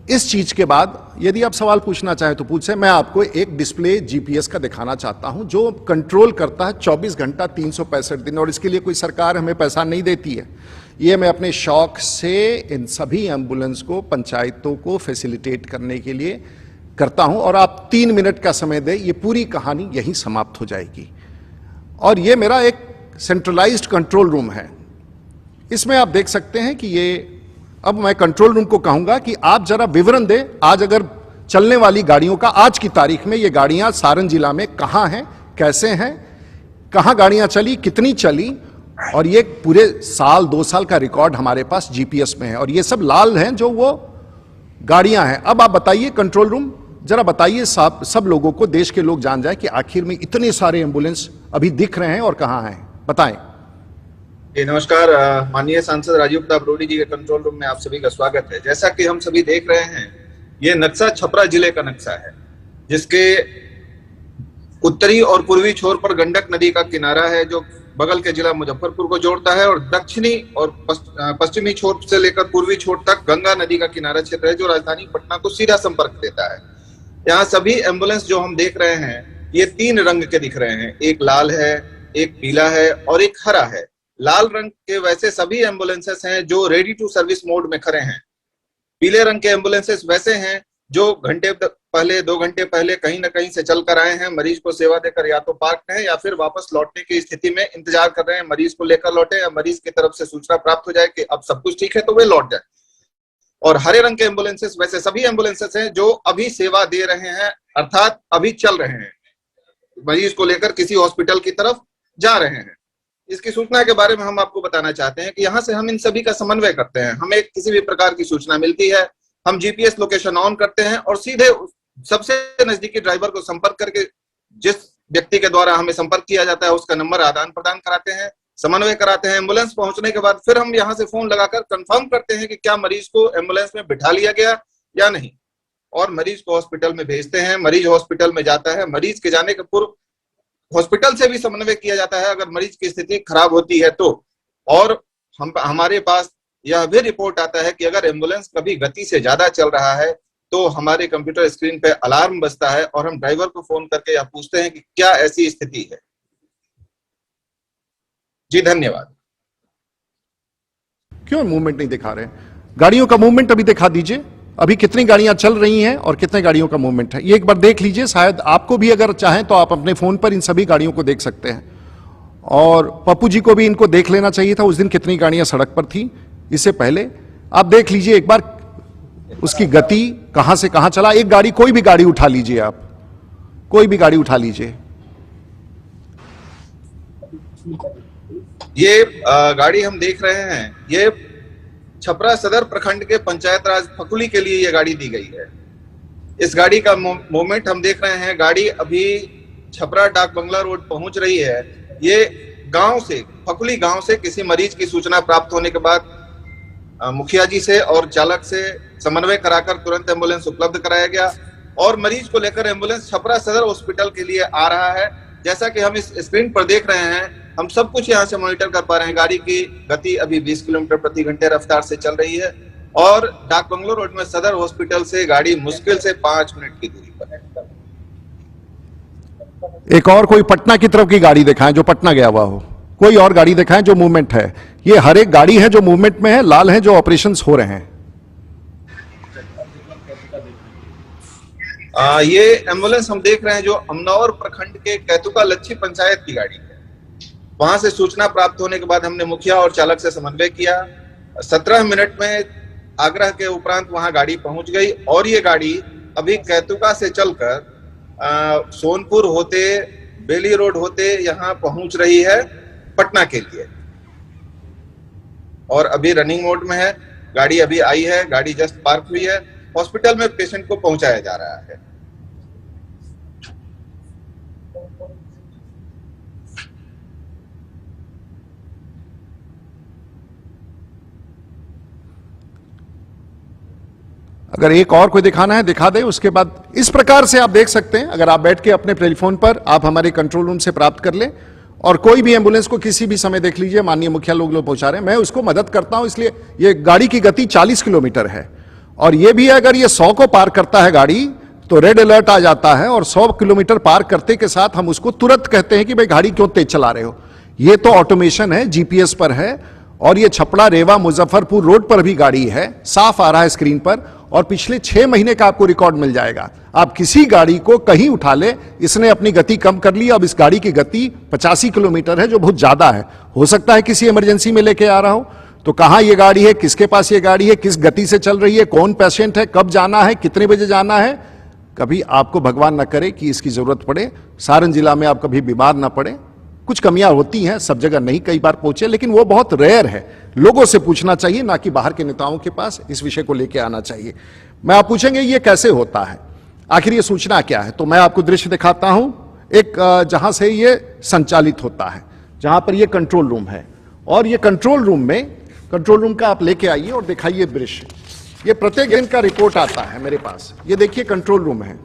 इस चीज के बाद यदि आप सवाल पूछना चाहें तो पूछे। मैं आपको एक डिस्प्ले जीपीएस का दिखाना चाहता हूं जो कंट्रोल करता है 24 घंटा 365 दिन, और इसके लिए कोई सरकार हमें पैसा नहीं देती है। ये मैं अपने शौक से इन सभी एम्बुलेंस को पंचायतों को फैसिलिटेट करने के लिए करता हूं, और आप 3 मिनट का समय दें, ये पूरी कहानी यहीं समाप्त हो जाएगी। और ये मेरा एक सेंट्रलाइज्ड कंट्रोल रूम है। इसमें आप देख सकते हैं कि ये, अब मैं कंट्रोल रूम को कहूंगा कि आप जरा विवरण दें, आज अगर चलने वाली गाड़ियों का, आज की तारीख में ये गाड़ियां सारण जिला में कहां हैं, कैसे हैं, कहां गाड़ियां चली, कितनी चली, और ये पूरे साल 2 साल का रिकॉर्ड हमारे पास जीपीएस में है। और ये सब लाल हैं जो वो गाड़ियां हैं। अब आप बताइए कंट्रोल रूम, जरा बताइए सब लोगों को, देश के लोग जान जाए कि आखिर में इतने सारे एम्बुलेंस अभी दिख रहे हैं और कहां हैं, बताएं। नमस्कार, माननीय सांसद राजीव प्रताप रूडी जी के कंट्रोल रूम में आप सभी का स्वागत है। जैसा कि हम सभी देख रहे हैं, ये नक्शा छपरा जिले का नक्शा है, जिसके उत्तरी और पूर्वी छोर पर गंडक नदी का किनारा है जो बगल के जिला मुजफ्फरपुर को जोड़ता है, और दक्षिणी और पश्चिमी छोर से लेकर पूर्वी छोर तक गंगा नदी का किनारा क्षेत्र है जो राजधानी पटना को सीधा संपर्क देता है। यहाँ सभी एम्बुलेंस जो हम देख रहे हैं, ये 3 रंग के दिख रहे हैं, एक लाल है, एक पीला है और एक हरा है। लाल रंग के वैसे सभी एम्बुलेंसेस हैं जो रेडी टू सर्विस मोड में खड़े हैं। पीले रंग के एम्बुलेंसेस वैसे हैं जो घंटे पहले, 2 घंटे पहले कहीं ना कहीं से चल कर आए हैं, मरीज को सेवा देकर या तो पार्क हैं या फिर वापस लौटने की स्थिति में इंतजार कर रहे हैं, मरीज को लेकर लौटे या मरीज की तरफ से सूचना प्राप्त हो जाए कि अब सब कुछ ठीक है तो वे लौट जाए। और हरे रंग के एम्बुलेंसेस वैसे सभी एम्बुलेंसेस हैं जो अभी सेवा दे रहे हैं, अर्थात अभी चल रहे हैं, मरीज को लेकर किसी हॉस्पिटल की तरफ जा रहे हैं। इसकी सूचना के बारे में हम आपको बताना चाहते हैं कि यहाँ से हम इन सभी का समन्वय करते हैं। हमें किसी भी प्रकार की सूचना मिलती है, हम जीपीएस लोकेशन ऑन करते हैं और सीधे सबसे नजदीकी ड्राइवर को संपर्क करके जिस व्यक्ति के द्वारा हमें संपर्क किया जाता है उसका नंबर आदान प्रदान कराते हैं, समन्वय कराते हैं। एम्बुलेंस पहुंचने के बाद फिर हम यहाँ से फोन लगाकर कंफर्म करते हैं कि क्या मरीज को एम्बुलेंस में बिठा लिया गया या नहीं, और मरीज को हॉस्पिटल में भेजते हैं। मरीज हॉस्पिटल में जाता है, मरीज के जाने के पूर्व हॉस्पिटल से भी समन्वय किया जाता है अगर मरीज की स्थिति खराब होती है तो। और हमारे पास यह भी रिपोर्ट आता है कि अगर एम्बुलेंस कभी गति से ज्यादा चल रहा है तो हमारे कंप्यूटर स्क्रीन पे अलार्म बजता है और हम ड्राइवर को फोन करके यह पूछते हैं कि क्या ऐसी स्थिति है। जी धन्यवाद। क्यों मूवमेंट नहीं दिखा रहे? गाड़ियों का मूवमेंट अभी दिखा दीजिए, अभी कितनी गाड़ियां चल रही हैं और कितने गाड़ियों का मूवमेंट है, ये एक बार देख लीजिए। शायद आपको भी अगर चाहें तो आप अपने फोन पर इन सभी गाड़ियों को देख सकते हैं। और पप्पू जी को भी इनको देख लेना चाहिए था, उस दिन कितनी गाड़ियां सड़क पर थी इससे पहले। आप देख लीजिए एक बार उसकी गति कहां से कहां चला। एक गाड़ी, कोई भी गाड़ी उठा लीजिए, आप कोई भी गाड़ी उठा लीजिए। ये गाड़ी हम देख रहे हैं, ये छपरा सदर प्रखंड के पंचायत राज फकुली के लिए ये गाड़ी दी गई है। इस गाड़ी का मूवमेंट हम देख रहे हैं। गाड़ी अभी छपरा डाक बंगला रोड पहुंच रही है। ये गांव से, फकुली गांव से किसी मरीज की सूचना प्राप्त होने के बाद मुखिया जी से और चालक से समन्वय कराकर तुरंत एम्बुलेंस उपलब्ध कराया गया और मरीज को लेकर एम्बुलेंस छपरा सदर हॉस्पिटल के लिए आ रहा है। जैसा कि हम इस स्क्रीन पर देख रहे हैं, हम सब कुछ यहाँ से मॉनिटर कर पा रहे हैं। गाड़ी की गति अभी 20 किलोमीटर प्रति घंटे रफ्तार से चल रही है और डाक बंगलो रोड में सदर हॉस्पिटल से गाड़ी मुश्किल से 5 मिनट की दूरी पर है। एक और कोई पटना की तरफ की गाड़ी दिखाएं जो पटना गया हुआ हो, कोई और गाड़ी दिखाएं जो मूवमेंट है। ये हर एक गाड़ी है जो मूवमेंट में है, लाल है जो ऑपरेशंस हो रहे हैं। ये एम्बुलेंस हम देख रहे हैं जो अमनौर प्रखंड के कैतुका लच्छी पंचायत की गाड़ी है। वहां से सूचना प्राप्त होने के बाद हमने मुखिया और चालक से समन्वय किया। 17 मिनट में आग्रह के उपरांत वहां गाड़ी पहुंच गई और ये गाड़ी अभी कैतुका से चलकर सोनपुर होते, बेली रोड होते यहाँ पहुंच रही है पटना के लिए और अभी रनिंग मोड में है। गाड़ी अभी आई है, गाड़ी जस्ट पार्क हुई है। हॉस्पिटल में पेशेंट को पहुंचाया जा रहा है। अगर एक और कोई दिखाना है दिखा दे। उसके बाद इस प्रकार से आप देख सकते हैं, अगर आप बैठ के अपने टेलीफोन पर आप हमारे कंट्रोल रूम से प्राप्त कर लें और कोई भी एम्बुलेंस को किसी भी समय देख लीजिए। माननीय मुखिया लोग पहुंचा रहे हैं, मैं उसको मदद करता हूं। इसलिए ये गाड़ी की गति 40 किलोमीटर है और ये भी है अगर ये 100 को पार करता है गाड़ी तो रेड अलर्ट आ जाता है और 100 किलोमीटर पार करते के साथ हम उसको तुरंत कहते हैं कि भाई गाड़ी क्यों तेज चला रहे हो। ये तो ऑटोमेशन है, जीपीएस पर है और ये छपड़ा रेवा मुजफ्फरपुर रोड पर भी गाड़ी है, साफ आ रहा है स्क्रीन पर और पिछले 6 महीने का आपको रिकॉर्ड मिल जाएगा। आप किसी गाड़ी को कहीं उठा ले, इसने अपनी गति कम कर ली। अब इस गाड़ी की गति 85 किलोमीटर है जो बहुत ज्यादा है। हो सकता है किसी इमरजेंसी में लेके आ रहा हो, तो कहां ये गाड़ी है, किसके पास ये गाड़ी है, किस गति से चल रही है, कौन पेशेंट है, कब जाना है, कितने बजे जाना है। कभी आपको भगवान न करे कि इसकी जरूरत पड़े, सारण जिला में आप कभी बीमार ना पड़े। कुछ कमियां होती हैं, सब जगह नहीं कई बार पहुंचे, लेकिन वो बहुत रेयर है। लोगों से पूछना चाहिए, ना कि बाहर के नेताओं के पास इस विषय को लेकर आना चाहिए। मैं आप पूछेंगे ये कैसे होता है, आखिर ये सूचना क्या है, तो मैं आपको दृश्य दिखाता हूं एक जहां से ये संचालित होता है, जहां पर ये कंट्रोल रूम है और ये कंट्रोल रूम का आप लेके आइए और दिखाइए दृश्य। ये प्रत्येक दिन का रिपोर्ट आता है मेरे पास। ये देखिए कंट्रोल रूम है,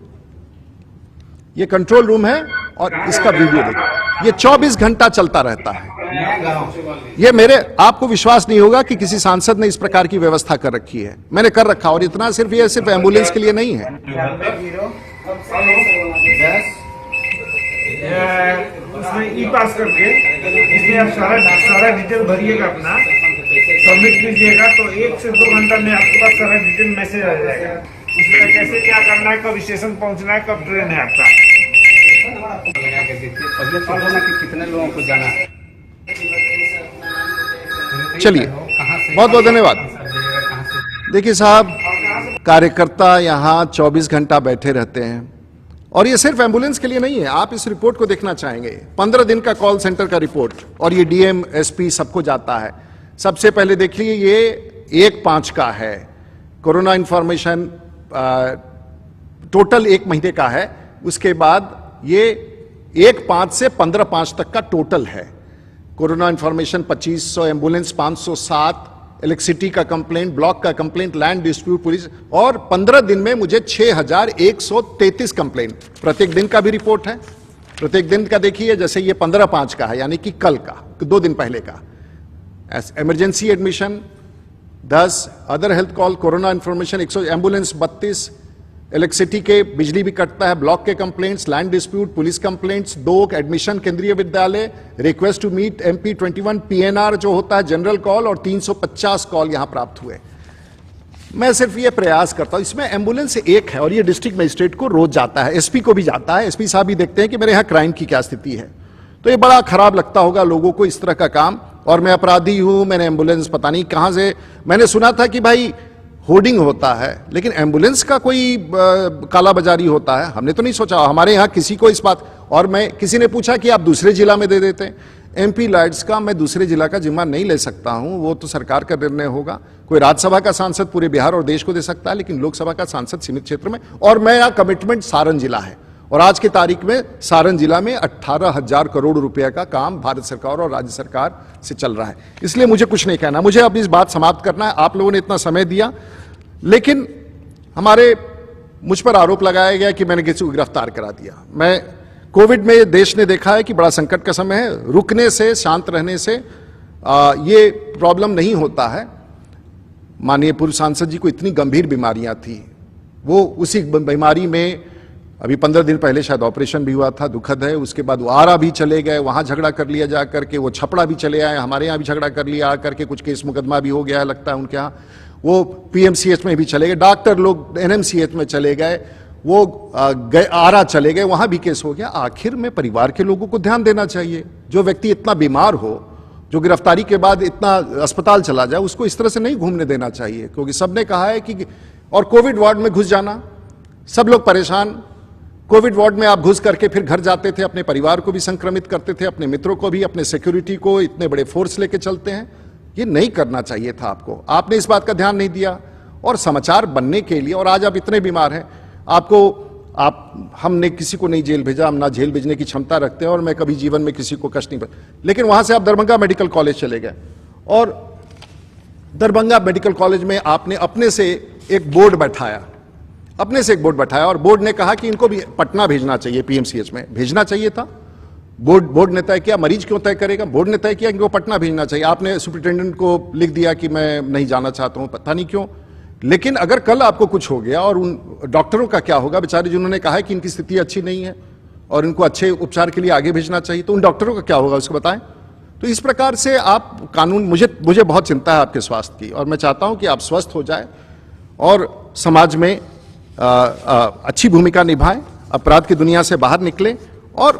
ये कंट्रोल रूम है और इसका वीडियो देखिए। ये 24 घंटा चलता रहता है। ये मेरे आपको विश्वास नहीं होगा कि किसी सांसद ने इस प्रकार की व्यवस्था कर रखी है। मैंने कर रखा और इतना सिर्फ एम्बुलेंस के लिए नहीं है। उसमें ई पास करके इसमें आप सारा डिटेल भरिएगा, अपना सबमिट कीजिएगा तो 1 से 2 घंटा में आपके पास सारा डिटेल मैसेज आ जाएगा। उसमें कैसे क्या करना है, कब स्टेशन पहुंचना है, कब ट्रेन है आपका। कितने लोगों को जाना है। चलिए, बहुत बहुत धन्यवाद। देखिए साहब, कार्यकर्ता यहाँ 24 घंटा बैठे रहते हैं और ये सिर्फ एम्बुलेंस के लिए नहीं है। आप इस रिपोर्ट को देखना चाहेंगे, 15 दिन का कॉल सेंटर का रिपोर्ट और ये डीएम एसपी सबको जाता है। सबसे पहले देखिए ये 1/5 का है, कोरोना इंफॉर्मेशन टोटल 1 महीने का है। उसके बाद ये 1/5 से 15/5 तक का टोटल है। कोरोना इंफॉर्मेशन 2500, एम्बुलेंस 507, इलेक्ट्रिसिटी का कंप्लेंट, ब्लॉक का कंप्लेंट, लैंड डिस्प्यूट पुलिस, और 15 दिन में मुझे 6133 कंप्लेंट, प्रत्येक दिन का भी रिपोर्ट है, प्रत्येक दिन का देखिए, जैसे ये 15/5 का है, यानी कि कल का, 2 दिन पहले का। Emergency admission 10, other health call, corona information 100, ambulance 32, electricity के बिजली भी कटता है, ब्लॉक के complaints, land dispute, police complaints 2, admission Kendriya Vidyalaya, request to meet MP 21, PNR जो होता है जनरल कॉल, और 350 कॉल यहां प्राप्त हुए। मैं सिर्फ ये प्रयास करता हूं, इसमें एम्बुलेंस एक है और ये डिस्ट्रिक्ट मजिस्ट्रेट को रोज जाता है, SP को भी जाता है, SP साहब भी देखते हैं कि मेरे यहां क्राइम की क्या स्थिति है। तो ये बड़ा खराब लगता होगा लोगों को इस तरह का काम, और मैं अपराधी हूं, मैंने एम्बुलेंस पता नहीं कहां से, मैंने सुना था कि भाई होर्डिंग होता है, लेकिन एम्बुलेंस का कोई कालाबाजारी होता है, हमने तो नहीं सोचा, हमारे यहाँ किसी को इस बात, और मैं किसी ने पूछा कि आप दूसरे जिला में दे देते हैं, MP लाइट्स का मैं दूसरे जिला का जिम्मा नहीं ले सकता हूं, वो तो सरकार का निर्णय होगा। कोई राज्यसभा का सांसद पूरे बिहार और देश को दे सकता है, लेकिन लोकसभा का सांसद सीमित क्षेत्र में, और मेरा कमिटमेंट सारण जिला है, और आज की तारीख में सारण जिला में 18,000 करोड़ रुपए का काम भारत सरकार और राज्य सरकार से चल रहा है। इसलिए मुझे कुछ नहीं कहना, मुझे अब इस बात समाप्त करना है। आप लोगों ने इतना समय दिया, लेकिन मुझ पर आरोप लगाया गया कि मैंने किसी को गिरफ्तार करा दिया। मैं कोविड में देश ने देखा है कि बड़ा संकट का समय है, रुकने से, शांत रहने से ये प्रॉब्लम नहीं होता है। माननीय पूर्व सांसद जी को इतनी गंभीर बीमारियां थी, वो उसी बीमारी में अभी 15 दिन पहले शायद ऑपरेशन भी हुआ था, दुखद है। उसके बाद वो आरा भी चले गए, वहां झगड़ा कर लिया जा करके, वो छपड़ा भी चले आए, हमारे यहाँ भी झगड़ा कर लिया आकर के, कुछ केस मुकदमा भी हो गया है लगता है उनके यहाँ, वो PMCH में भी चले गए, डॉक्टर लोग NMCH में चले गए, वो आरा चले गए, वहां भी केस हो गया। आखिर में परिवार के लोगों को ध्यान देना चाहिए। जो व्यक्ति इतना बीमार हो, जो गिरफ्तारी के बाद इतना अस्पताल चला जाए, उसको इस तरह से नहीं घूमने देना चाहिए, क्योंकि सबने कहा है कि, और कोविड वार्ड में घुस जाना, सब लोग परेशान। कोविड वार्ड में आप घुस करके फिर घर जाते थे, अपने परिवार को भी संक्रमित करते थे, अपने मित्रों को भी, अपने सिक्योरिटी को इतने बड़े फोर्स लेके चलते हैं। ये नहीं करना चाहिए था आपको, आपने इस बात का ध्यान नहीं दिया। और समाचार बनने के लिए, और आज आप इतने बीमार हैं, हमने किसी को नहीं जेल भेजा, हम ना जेल भेजने की क्षमता रखते हैं, और मैं कभी जीवन में किसी को कष्ट नहीं, लेकिन वहां से आप दरभंगा मेडिकल कॉलेज चले गए, और दरभंगा मेडिकल कॉलेज में आपने अपने से एक बोर्ड बैठाया, और बोर्ड ने कहा कि इनको भी पटना भेजना चाहिए, PMCH में भेजना चाहिए था। बोर्ड ने तय किया, मरीज क्यों तय करेगा, बोर्ड ने तय किया कि इनको पटना भेजना चाहिए। आपने सुपरिटेंडेंट को लिख दिया कि मैं नहीं जाना चाहता हूं, पता नहीं क्यों। लेकिन अगर कल आपको कुछ हो गया, और उन डॉक्टरों का क्या होगा बेचारे, जिन्होंने कहा है कि इनकी स्थिति अच्छी नहीं है और इनको अच्छे उपचार के लिए आगे भेजना चाहिए, तो उन डॉक्टरों का क्या होगा, उसको बताएं। तो इस प्रकार से आप कानून, मुझे बहुत चिंता है आपके स्वास्थ्य की, और मैं चाहता हूं कि आप स्वस्थ हो जाए और समाज में अच्छी भूमिका निभाएं, अपराध की दुनिया से बाहर निकले, और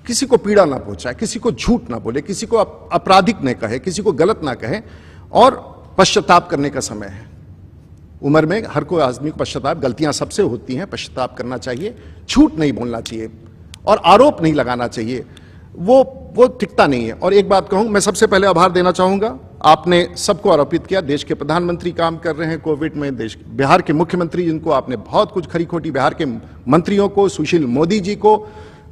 किसी को पीड़ा ना पहुंचाए, किसी को झूठ ना बोले, किसी को आपराधिक न कहे, किसी को गलत ना कहे। और पश्चाताप करने का समय है, उम्र में हर कोई आदमी को पश्चाताप, गलतियां सबसे होती हैं, पश्चाताप करना चाहिए, झूठ नहीं बोलना चाहिए, और आरोप नहीं लगाना चाहिए, वो टिकता नहीं है। और एक बात कहूं, मैं सबसे पहले आभार देना चाहूंगा, आपने सबको आरोपित किया, देश के प्रधानमंत्री काम कर रहे हैं कोविड में, बिहार के मुख्यमंत्री जिनको आपने बहुत कुछ खरी खोटी, बिहार के मंत्रियों को, सुशील मोदी जी को,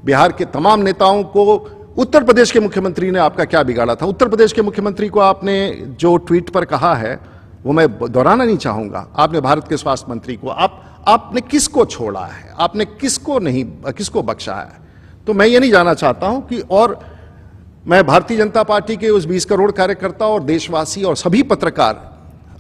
बिहार के तमाम नेताओं को, उत्तर प्रदेश के मुख्यमंत्री ने आपका क्या बिगाड़ा था। उत्तर प्रदेश के मुख्यमंत्री को आपने जो ट्वीट पर कहा है वो मैं दोहराना नहीं चाहूंगा। आपने भारत के स्वास्थ्य मंत्री को, आपने किसको छोड़ा है, आपने किसको बख्शा है। तो मैं ये नहीं जानना चाहता हूं कि, और मैं भारतीय जनता पार्टी के उस 20 करोड़ कार्यकर्ता और देशवासी और सभी पत्रकार,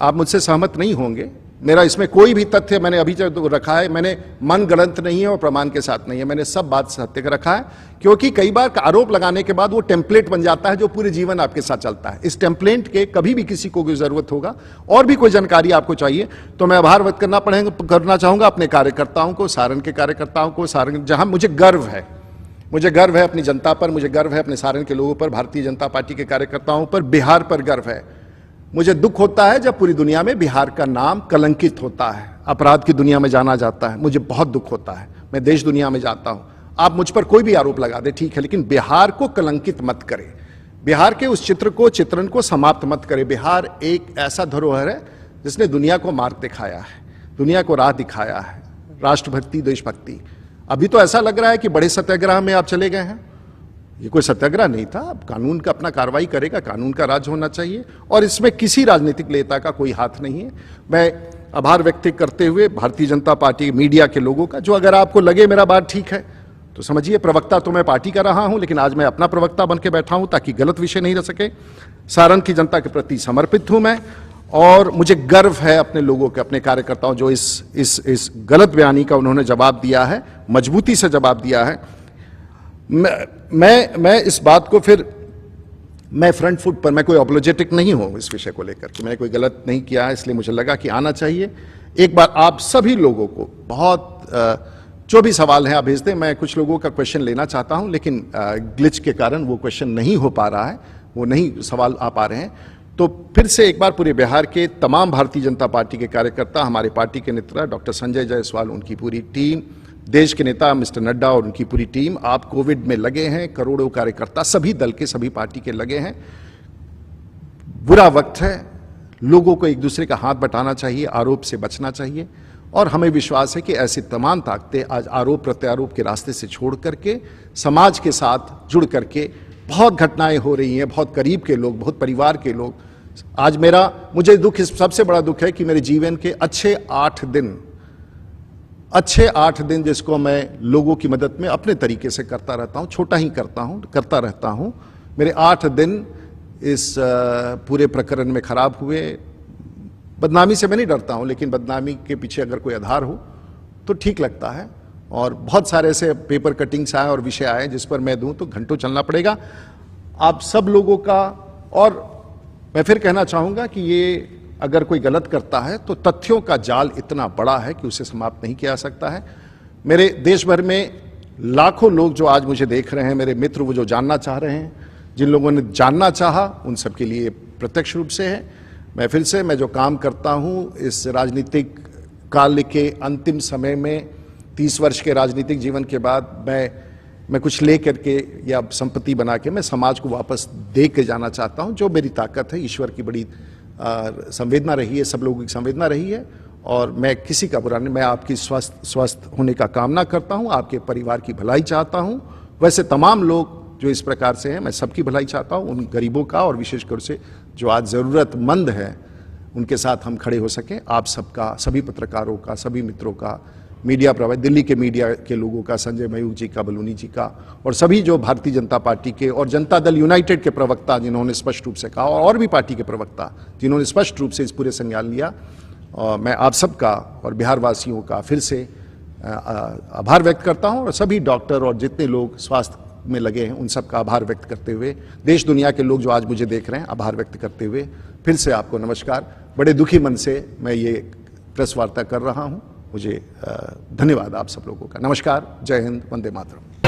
आप मुझसे सहमत नहीं होंगे, मेरा इसमें कोई भी तथ्य मैंने अभी तक रखा है, मैंने मन गलत नहीं है और प्रमाण के साथ नहीं है, मैंने सब बात सत्य का रखा है, क्योंकि कई बार आरोप लगाने के बाद वो टेम्पलेट बन जाता है जो पूरे जीवन आपके साथ चलता है। इस टेम्पलेट के कभी भी किसी को कोई जरूरत होगा और भी कोई जानकारी आपको चाहिए तो मैं आभार व्यक्त करना चाहूंगा अपने कार्यकर्ताओं को, सारण के कार्यकर्ताओं को, सारण जहां मुझे गर्व है अपनी जनता पर, मुझे गर्व है अपने सारण के लोगों पर, भारतीय जनता पार्टी के कार्यकर्ताओं पर, बिहार पर गर्व है। मुझे दुख होता है जब पूरी दुनिया में बिहार का नाम कलंकित होता है, अपराध की दुनिया में जाना जाता है, मुझे बहुत दुख होता है। मैं देश दुनिया में जाता हूं, आप मुझ पर कोई भी आरोप लगा दे ठीक है, लेकिन बिहार को कलंकित मत करे, बिहार के उस चित्रण को समाप्त मत करे। बिहार एक ऐसा धरोहर है जिसने दुनिया को मार्ग दिखाया है, दुनिया को राह दिखाया है, राष्ट्रभक्ति, देशभक्ति। अभी तो ऐसा लग रहा है कि बड़े सत्याग्रह में आप चले गए हैं, ये कोई सत्याग्रह नहीं था। अब कानून का अपना कार्रवाई करेगा, कानून का राज होना चाहिए और इसमें किसी राजनीतिक नेता का कोई हाथ नहीं है। मैं आभार व्यक्त करते हुए भारतीय जनता पार्टी मीडिया के लोगों का, जो अगर आपको लगे मेरा बात ठीक है तो समझिए, प्रवक्ता तो मैं पार्टी का रहा हूं, लेकिन आज मैं अपना प्रवक्ता बन के बैठा हूं ताकि गलत विषय नहीं रह सके। सारण की जनता के प्रति समर्पित हूं मैं और मुझे गर्व है अपने लोगों के, अपने कार्यकर्ताओं, जो इस गलत बयानी का उन्होंने जवाब दिया है, मजबूती से जवाब दिया है। मैं इस बात को फिर मैं फ्रंट फुट पर, मैं कोई अपोलोजेटिक नहीं हूं इस विषय को लेकर कि मैंने कोई गलत नहीं किया है, इसलिए मुझे लगा कि आना चाहिए। एक बार आप सभी लोगों को बहुत जो भी सवाल है आप भेज दें। मैं कुछ लोगों का क्वेश्चन लेना चाहता हूं, लेकिन ग्लिच के कारण वो क्वेश्चन नहीं हो पा रहा है, वो नहीं सवाल आ पा रहे हैं। तो फिर से एक बार पूरे बिहार के तमाम भारतीय जनता पार्टी के कार्यकर्ता, हमारे पार्टी के नेता डॉक्टर संजय जायसवाल, उनकी पूरी टीम, देश के नेता मिस्टर नड्डा और उनकी पूरी टीम, आप कोविड में लगे हैं। करोड़ों कार्यकर्ता सभी दल के, सभी पार्टी के लगे हैं। बुरा वक्त है, लोगों को एक दूसरे का हाथ बटाना चाहिए, आरोप से बचना चाहिए और हमें विश्वास है कि ऐसी तमाम ताकतें आज आरोप प्रत्यारोप के रास्ते से छोड़ करके समाज के साथ जुड़ करके, बहुत घटनाएं हो रही हैं, बहुत करीब के लोग, बहुत परिवार के लोग। आज मुझे दुख, सबसे बड़ा दुख है कि मेरे जीवन के अच्छे 8 दिन जिसको मैं लोगों की मदद में अपने तरीके से करता रहता हूं, छोटा ही करता रहता हूं, मेरे 8 दिन इस पूरे प्रकरण में खराब हुए। बदनामी से मैं नहीं डरता हूं, लेकिन बदनामी के पीछे अगर कोई आधार हो तो ठीक लगता है। और बहुत सारे ऐसे पेपर कटिंग्स आए और विषय आए जिस पर मैं दूं तो घंटों चलना पड़ेगा आप सब लोगों का। और मैं फिर कहना चाहूंगा कि ये अगर कोई गलत करता है तो तथ्यों का जाल इतना बड़ा है कि उसे समाप्त नहीं किया जा सकता है। मेरे देश भर में लाखों लोग जो आज मुझे देख रहे हैं, मेरे मित्र, वो जो जानना चाह रहे हैं, जिन लोगों ने जानना चाहा, उन सब के लिए प्रत्यक्ष रूप से है। मैं जो काम करता हूं इस राजनीतिक काल के अंतिम समय में, 30 वर्ष के राजनीतिक जीवन के बाद मैं कुछ ले करके या संपत्ति बना के मैं समाज को वापस दे के जाना चाहता हूं। जो मेरी ताकत है, ईश्वर की बड़ी संवेदना रही है, सब लोगों की संवेदना रही है और मैं किसी का बुरा नहीं, मैं आपकी स्वस्थ होने का कामना करता हूं, आपके परिवार की भलाई चाहता हूं। वैसे तमाम लोग जो इस प्रकार से हैं, मैं सबकी भलाई चाहता हूं, उन गरीबों का और विशेषकर से जो आज ज़रूरतमंद है उनके साथ हम खड़े हो सकें। आप सबका, सभी पत्रकारों का, सभी मित्रों का, मीडिया प्रभारी, दिल्ली के मीडिया के लोगों का, संजय मयूख जी का, बलूनी जी का, और सभी जो भारतीय जनता पार्टी के और जनता दल यूनाइटेड के प्रवक्ता जिन्होंने स्पष्ट रूप से कहा, और भी पार्टी के प्रवक्ता जिन्होंने स्पष्ट रूप से इस पूरे संज्ञान लिया, मैं आप सबका और बिहार वासियों का फिर से आभार व्यक्त करता हूं। और सभी डॉक्टर और जितने लोग स्वास्थ्य में लगे हैं उन सबका आभार व्यक्त करते हुए, देश दुनिया के लोग जो आज मुझे देख रहे हैं, आभार व्यक्त करते हुए फिर से आपको नमस्कार। बड़े दुखी मन से मैं ये प्रेस वार्ता कर रहा हूं। मुझे धन्यवाद आप सब लोगों का। नमस्कार, जय हिंद, वंदे मातरम।